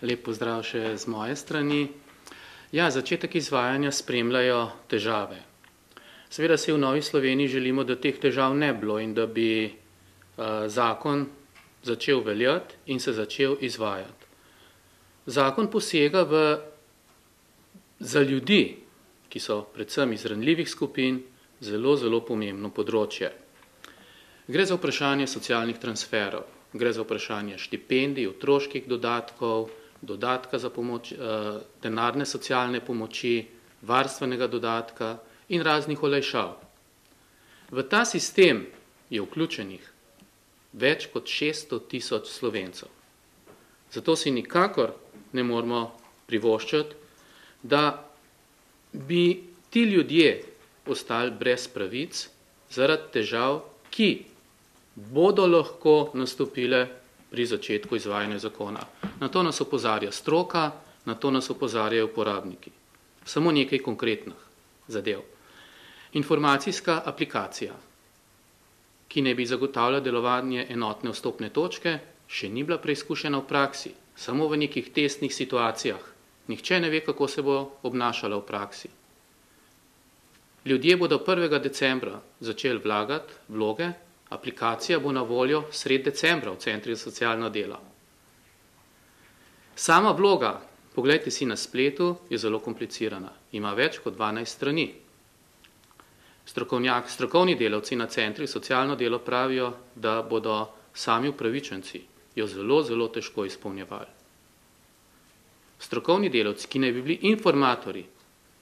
Lep pozdrav še z moje strani. Ja, začetek izvajanja spremljajo težave. Seveda si v Novi Sloveniji želimo, da teh težav ne bilo in da bi zakon začel veljati in se začel izvajati. Zakon posega za ljudi, ki so predvsem iz ranljivih skupin, zelo, zelo pomembno področje. Gre za vprašanje socialnih transferov, gre za vprašanje štipendij, otroških dodatkov, dodatka za pomoč, denarne socialne pomoči, varstvenega dodatka in raznih olajšav. V ta sistem je vključenih več kot 600 000 Slovencev. Zato si nikakor ne moremo privoščiti, da bi ti ljudje ostali brez pravic zaradi težav, ki bodo lahko nastopile pri začetku izvajanja zakona. Na to nas opozarja stroka, na to nas opozarjajo uporabniki. Samo nekaj konkretnih zadev. Informacijska aplikacija, ki ne bi zagotavljala delovanje enotne vstopne točke, še ni bila preizkušena v praksi, samo v nekih testnih situacijah. Nihče ne ve, kako se bo obnašala v praksi. Ljudje bodo 1. decembra začeli vlagati vloge, aplikacija bo na voljo sredi decembra v centrih za socialno delo. Sama vloga, poglejte si na spletu, je zelo komplicirana. Ima več kot 12 strani. Strokovni delavci na centrih za socialno delo pravijo, da bodo sami upravičenci jo zelo, zelo težko izpolnjevali. Strokovni delavci, ki naj bi bili informatorji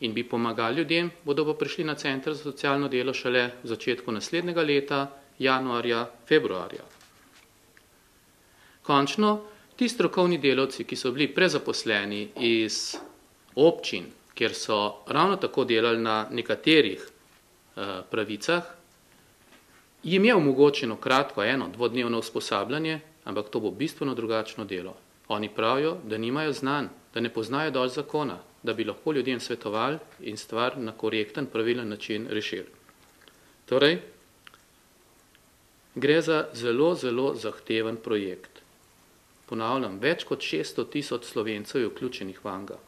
in bi pomagali ljudem, bodo pa prišli na center za socialno delo šele v začetku naslednjega leta, januarja, februarja. Končno, ti strokovni delavci, ki so bili prezaposleni iz občin, kjer so ravno tako delali na nekaterih pravicah, jim je omogočeno kratko 1-2-dnevno usposabljanje, ampak to bo bistveno drugačno delo. Oni pravijo, da nimajo znanj, da ne poznajo dovolj zakona, da bi lahko ljudem svetovali in stvar na korekten, pravilen način rešili. Torej, gre za zelo, zelo zahteven projekt. Ponavljam, več kot 600 000 Slovencev je vključenih vanga.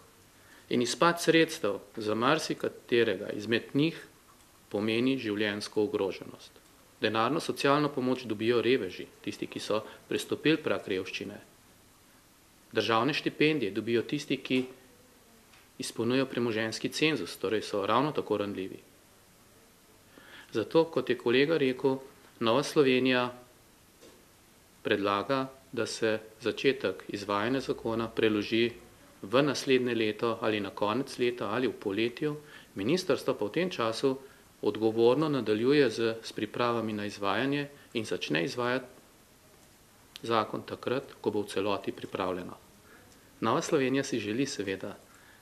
In izpad sredstev za marsikaterega izmed njih pomeni življenjsko ogroženost. Denarno socialno pomoč dobijo reveži, tisti, ki so prestopili prag revščine. Državne štipendije dobijo tisti, ki izpolnjujejo premoženjski cenzus, torej so ravno tako ranljivi. Zato, kot je kolega rekel, Nova Slovenija predlaga, da se začetek izvajanja zakona preloži v naslednje leto ali na konec leta ali v poletju. Ministrstvo pa v tem času odgovorno nadaljuje s pripravami na izvajanje in začne izvajati zakon takrat, ko bo v celoti pripravljeno. Nova Slovenija si želi seveda,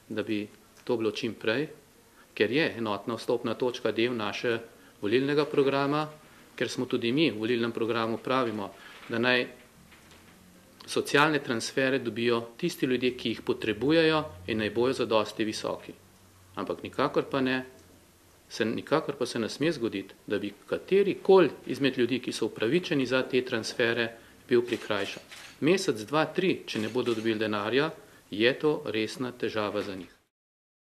da bi to bilo čim prej, ker je enotna vstopna točka del naše volilnega programa, ker smo tudi mi v volilnem programu pravimo, da naj socialne transfere dobijo tisti ljudje, ki jih potrebujejo in naj bojo zadosti visoki. Ampak nikakor pa se ne sme zgoditi, da bi katerikoli izmed ljudi, ki so upravičeni za te transfere, bil prikrajšan. Mesec, 2, 3, če ne bodo dobili denarja, je to resna težava za njih.